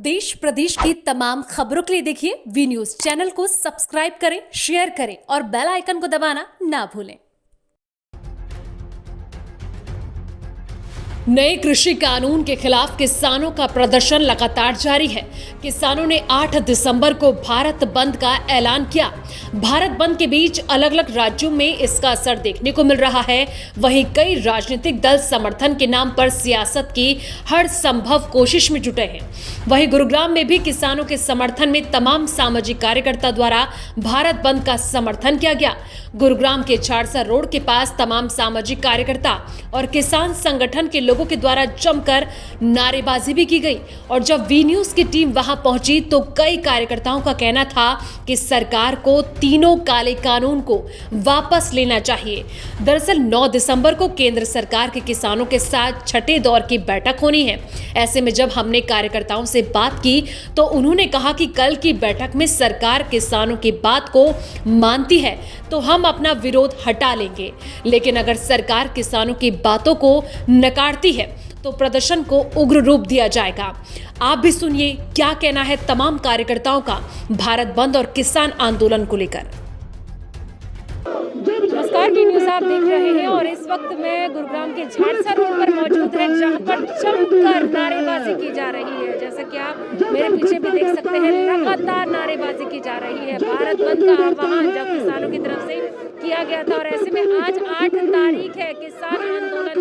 देश प्रदेश की तमाम खबरों के लिए देखिए वी न्यूज चैनल को सब्सक्राइब करें, शेयर करें और बेल आइकन को दबाना ना भूलें। नए कृषि कानून के खिलाफ किसानों का प्रदर्शन लगातार जारी है। किसानों ने 8 दिसंबर को भारत बंद का ऐलान किया। भारत बंद के बीच अलग अलग राज्यों में इसका असर देखने को मिल रहा है। वहीं कई राजनीतिक दल समर्थन के नाम पर सियासत की हर संभव कोशिश में जुटे हैं। वहीं गुरुग्राम में भी किसानों के समर्थन में तमाम सामाजिक कार्यकर्ता द्वारा भारत बंद का समर्थन किया गया। गुरुग्राम के चारसा रोड के पास तमाम सामाजिक कार्यकर्ता और किसान संगठन के लोगों के द्वारा जमकर नारेबाजी भी की गई। और जब वी न्यूज की टीम वहां पहुंची तो कई कार्यकर्ताओं का कहना था कि सरकार को तीनों काले कानून को वापस लेना चाहिए। दरअसल 9 दिसंबर को केंद्र सरकार के किसानों के साथ छठे दौर की बैठक होनी है। ऐसे में जब हमने कार्यकर्ताओं से बात की तो उन्होंने कहा कि कल की बैठक में सरकार किसानों की बात को मानती है तो हम अपना विरोध हटा लेंगे, लेकिन अगर सरकार किसानों की बातों को नकारती है तो प्रदर्शन को उग्र रूप दिया जाएगा। आप भी सुनिए क्या कहना है तमाम कार्यकर्ताओं का भारत बंद और किसान आंदोलन को लेकर। नमस्कार, वी न्यूज़ आप देख रहे हैं और इस वक्त मैं गुरुग्राम के झाड़सा रोड पर मौजूद है, जहां पर जमकर नारेबाजी की जा रही है। जैसा कि आप मेरे पीछे भी देख सकते हैं, लगातार नारेबाजी की जा रही है। भारत बंद का आह्वान जब किसानों की तरफ से किया गया था और ऐसे में आज 8 तारीख है, किसान आंदोलन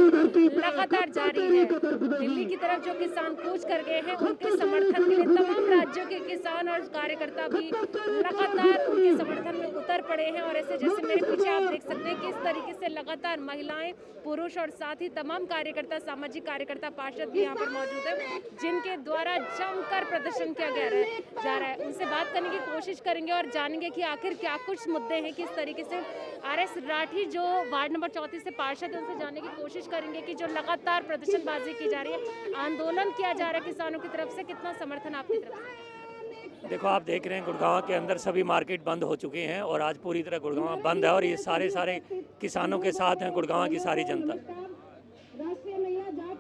लगातार जारी है। दिल्ली की तरफ जो किसान कूच कर गए हैं उनके समर्थन के लिए तमाम राज्यों के किसान और कार्यकर्ता भी लगातार उनके समर्थन में उतर पड़े हैं। और ऐसे जैसे मेरे पीछे आप देख सकते हैं कि इस तरीके से लगातार महिलाएं, पुरुष और साथ ही तमाम कार्यकर्ता, सामाजिक कार्यकर्ता, पार्षद भी यहाँ पर मौजूद है, जिनके द्वारा जमकर प्रदर्शन किया जा रहा है। उनसे बात करने की कोशिश करेंगे और जानेंगे कि आखिर क्या कुछ मुद्दे हैं, किस तरीके से आर.एस. राठी जो वार्ड नंबर 34 से पार्षद है उनसे जानने की कोशिश करेंगे कि जो लगातार प्रदर्शनबाजी की जा रही है, आंदोलन किया जा रहा है किसानों की तरफ से, कितना समर्थन आपकी तरफ से? देखो, आप देख रहे हैं गुड़गांव के अंदर सभी मार्केट बंद हो चुके हैं और आज पूरी तरह गुड़गांव बंद है और ये सारे किसानों के साथ हैं गुड़गांव की सारी जनता।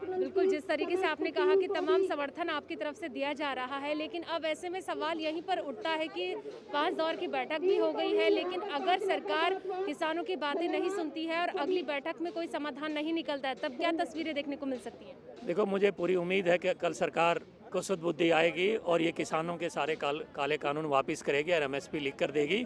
बिल्कुल, जिस तरीके से आपने कहा कि तमाम समर्थन आपकी तरफ से दिया जा रहा है, लेकिन अब ऐसे में सवाल यहीं पर उठता है कि 5 दौर की बैठक भी हो गई है, लेकिन अगर सरकार किसानों की बातें नहीं सुनती है और अगली बैठक में कोई समाधान नहीं निकलता है, तब क्या तस्वीरें देखने को मिल सकती हैं? देखो, मुझे पूरी उम्मीद है कि कल सरकार को शुद्ध बुद्धि आएगी और ये किसानों के सारे काले कानून वापस करेगी और MSP लिख कर देगी।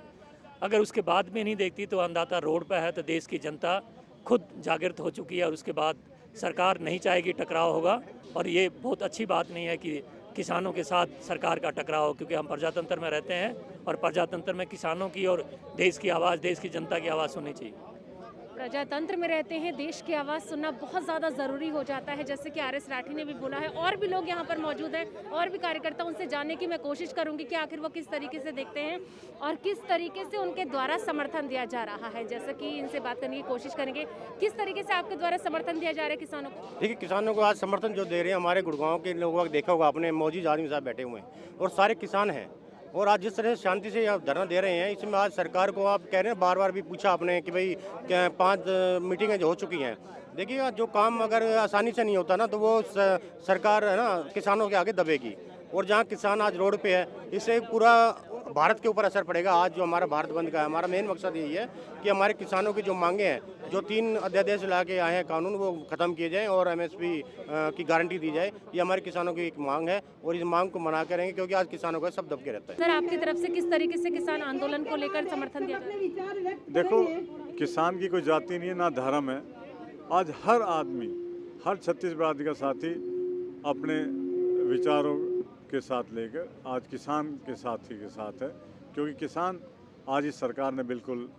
अगर उसके बाद भी नहीं देखती तो अंदाता रोड पर है तो देश की जनता खुद जागृत हो चुकी है और उसके बाद सरकार नहीं चाहेगी टकराव होगा। और ये बहुत अच्छी बात नहीं है कि किसानों के साथ सरकार का टकराव हो, क्योंकि हम प्रजातंत्र में रहते हैं और प्रजातंत्र में किसानों की और देश की आवाज़, देश की जनता की आवाज़ सुननी चाहिए। प्रजातंत्र में रहते हैं, देश की आवाज़ सुनना बहुत ज़्यादा ज़रूरी हो जाता है, जैसे कि आर.एस. राठी ने भी बोला है। और भी लोग यहाँ पर मौजूद हैं और भी कार्यकर्ता, उनसे जानने की मैं कोशिश करूँगी कि आखिर वो किस तरीके से देखते हैं और किस तरीके से उनके द्वारा समर्थन दिया जा रहा है। जैसे कि इनसे बात करने की कोशिश करेंगे, किस तरीके से आपके द्वारा समर्थन दिया जा रहा है किसानों को? देखिए, किसानों को आज समर्थन जो दे रहे हैं, हमारे गुड़गांव के लोगों को देखा होगा आपने, मौजूद आदमी साहब बैठे हुए हैं और सारे किसान हैं। और आज जिस तरह से शांति से आप धरना दे रहे हैं, इसमें आज सरकार को आप कह रहे हैं, बार बार भी पूछा आपने कि भाई 5 मीटिंगें जो हो चुकी हैं। देखिए, जो काम अगर आसानी से नहीं होता ना तो वो सरकार है ना किसानों के आगे दबेगी। और जहाँ किसान आज रोड पे है, इससे पूरा भारत के ऊपर असर पड़ेगा। आज जो हमारा भारत बंद का है, हमारा मेन मकसद यही है कि हमारे किसानों की जो मांगे हैं, जो 3 अध्यादेश ला के आए हैं कानून, वो ख़त्म किए जाएँ और MSP की गारंटी दी जाए। ये हमारे किसानों की एक मांग है और इस मांग को मना करेंगे, क्योंकि आज किसानों का सब दबके रहता है। सर, आपकी तरफ से किस तरीके से किसान आंदोलन को लेकर समर्थन दिया जा रहा है? देखो, किसान की कोई जाति नहीं है, ना धर्म है। आज हर आदमी, हर छत्तीस बरादरी का साथी अपने विचारों के साथ लेकर आज किसान के साथी के साथ है, क्योंकि किसान आज इस सरकार ने बिल्कुल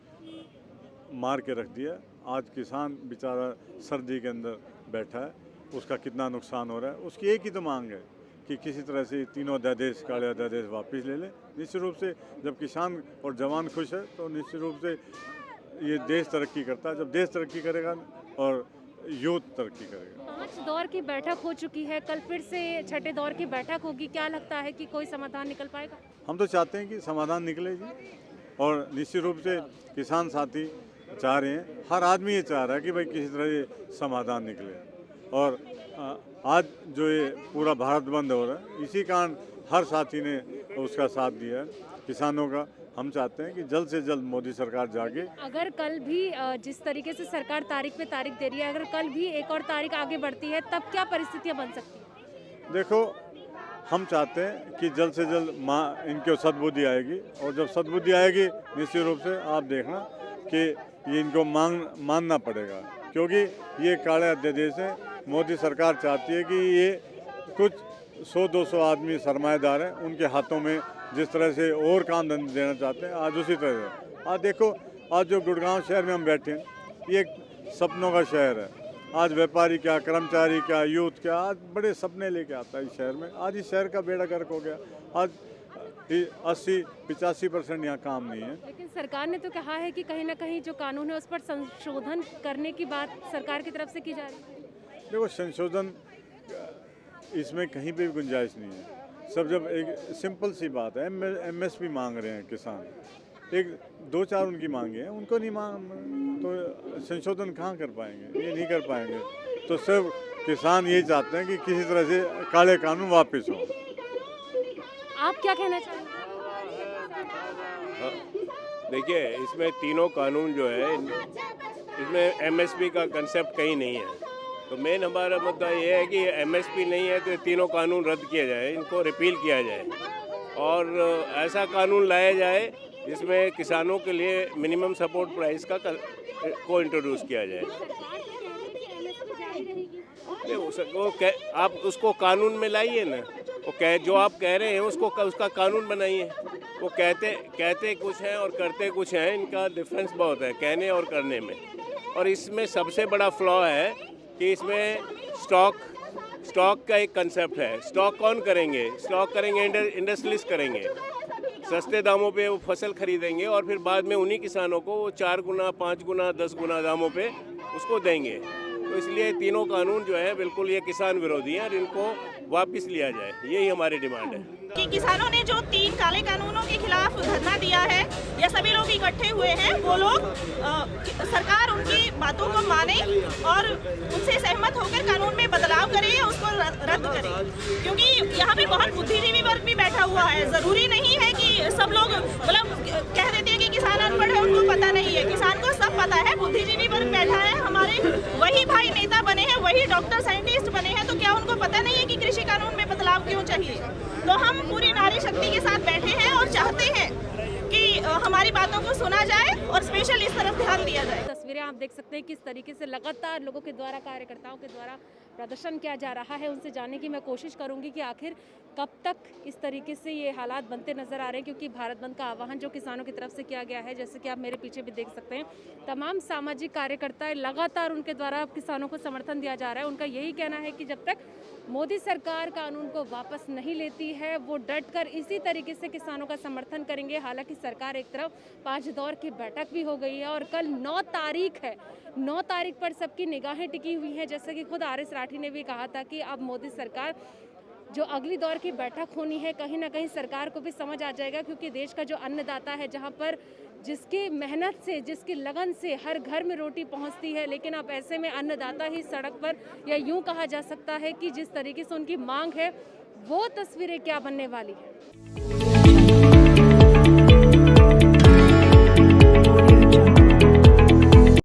मार के रख दिया। आज किसान बेचारा सर्दी के अंदर बैठा है, उसका कितना नुकसान हो रहा है। उसकी एक ही तो मांग है कि किसी तरह से तीनों अध्यादेश, काले अध्यादेश वापस ले लें। निश्चित रूप से जब किसान और जवान खुश है तो निश्चित रूप से ये देश तरक्की करता है। जब देश तरक्की करेगा और यूथ तरक्की करेगा। 5 दौर की बैठक हो चुकी है, कल फिर से छठे दौर की बैठक होगी। क्या लगता है कि कोई समाधान निकल पाएगा? हम तो चाहते हैं कि समाधान निकले जी, और निश्चित रूप से किसान साथी चाह रहे हैं, हर आदमी ये चाह रहा है कि भाई किसी तरह ये समाधान निकले। और आज जो ये पूरा भारत बंद हो रहा है, इसी कारण हर साथी ने उसका साथ दिया है किसानों का। हम चाहते हैं कि जल्द से जल्द मोदी सरकार जागे। अगर कल भी जिस तरीके से सरकार तारीख पे तारीख दे रही है, अगर कल भी एक और तारीख आगे बढ़ती है तब क्या परिस्थितियां बन सकती हैं? देखो, हम चाहते हैं कि जल्द से जल्द इनको सद्बुद्धि आएगी, और जब सद्बुद्धि आएगी निश्चित रूप से आप देखना कि ये इनको मानना पड़ेगा, क्योंकि ये काले अध्यादेश है। मोदी सरकार चाहती है कि ये कुछ 100-200 आदमी सरमाएदार हैं, उनके हाथों में जिस तरह से और काम धंधे देना चाहते हैं, आज उसी तरह से। आज देखो, आज जो गुड़गांव शहर में हम बैठे हैं, ये एक सपनों का शहर है। आज व्यापारी क्या, कर्मचारी क्या, यूथ क्या, आज बड़े सपने लेके आता है इस शहर में। आज इस शहर का बेड़ा गर्क हो गया। आज 80-85% यहाँ काम नहीं है। लेकिन सरकार ने तो कहा है कि कहीं ना कहीं जो कानून है उस पर संशोधन करने की बात सरकार की तरफ से की जा रही है। देखो, संशोधन इसमें कहीं पे भी गुंजाइश नहीं है। सब जब एक सिंपल सी बात है, MSP मांग रहे हैं किसान, एक 2-4 उनकी मांगे हैं, उनको नहीं तो संशोधन कहाँ कर पाएंगे? ये नहीं कर पाएंगे। तो सिर्फ किसान यही चाहते हैं कि किसी तरह से काले कानून वापस हो। आप क्या कहना चाहेंगे? देखिए, इसमें तीनों कानून जो है, इसमें MSP का कंसेप्ट कहीं नहीं है। तो मेन हमारा मुद्दा ये है कि MSP नहीं है तो तीनों कानून रद्द किया जाए, इनको रिपील किया जाए और ऐसा कानून लाया जाए जिसमें किसानों के लिए मिनिमम सपोर्ट प्राइस को इंट्रोड्यूस किया जाए। आप उसको कानून में लाइए ना, जो आप कह रहे हैं उसका कानून बनाइए। वो कहते कुछ हैं और करते कुछ हैं, इनका डिफरेंस बहुत है कहने और करने में। और इसमें सबसे बड़ा फ्लॉ है कि इसमें स्टॉक का एक कंसेप्ट है। स्टॉक कौन करेंगे? स्टॉक करेंगे इंडस्ट्रियलिस्ट करेंगे, सस्ते दामों पे वो फसल खरीदेंगे और फिर बाद में उन्हीं किसानों को वो 4 गुना, 5 गुना, 10 गुना दामों पे उसको देंगे। तो इसलिए तीनों कानून जो है बिल्कुल ये किसान विरोधी हैं और इनको वापस लिया जाए, यही हमारी डिमांड है। कि किसानों ने जो 3 काले कानूनों के खिलाफ धरना दिया है, या सभी लोग इकट्ठे हुए हैं, वो लोग सरकार उनकी बातों को माने और उनसे सहमत होकर कानून में बदलाव करे या उसको रद्द करे। क्योंकि यहाँ पे बहुत बुद्धिजीवी वर्ग भी बैठा हुआ है। जरूरी नहीं है कि सब लोग मतलब कह देते हैं कि किसान अनपढ़ है, उनको पता नहीं है। किसान को सब पता है। बुद्धिजीवी वर्ग बैठा है, हमारे वही भाई नेता बने हैं, वही डॉक्टर साइंटिस्ट बने हैं, तो क्या उनको पता नहीं है कि कृषि कानून में बदलाव क्यों चाहिए? तो हम पूरी नारी शक्ति के साथ बैठे हैं और चाहते हैं कि हमारी बातों को सुना जाए और स्पेशल इस तरफ ध्यान दिया जाए। तस्वीरें आप देख सकते हैं किस तरीके से लगातार लोगों के द्वारा, कार्यकर्ताओं के द्वारा प्रदर्शन किया जा रहा है। उनसे जानने की मैं कोशिश करूंगी कि आखिर कब तक इस तरीके से ये हालात बनते नजर आ रहे हैं, क्योंकि भारत बंद का आह्वान जो किसानों की तरफ से किया गया है, जैसे कि आप मेरे पीछे भी देख सकते हैं, तमाम सामाजिक कार्यकर्ता लगातार उनके द्वारा किसानों को समर्थन दिया जा रहा है। उनका यही कहना है कि जब तक मोदी सरकार कानून को वापस नहीं लेती है, वो डटकर इसी तरीके से किसानों का समर्थन करेंगे। हालांकि सरकार एक तरफ 5 दौर की बैठक भी हो गई है और कल 9 तारीख है। 9 तारीख पर सबकी निगाहें टिकी हुई हैं। जैसे कि खुद RS राठी ने भी कहा था कि अब मोदी सरकार जो अगली दौर की बैठक होनी है, कहीं ना कहीं सरकार को भी समझ आ जाएगा, क्योंकि देश का जो अन्नदाता है, जहां पर जिसकी मेहनत से, जिसकी लगन से हर घर में रोटी पहुंचती है, लेकिन अब ऐसे में अन्नदाता ही सड़क पर, या यूं कहा जा सकता है कि जिस तरीके से उनकी मांग है, वो तस्वीरें क्या बनने वाली है।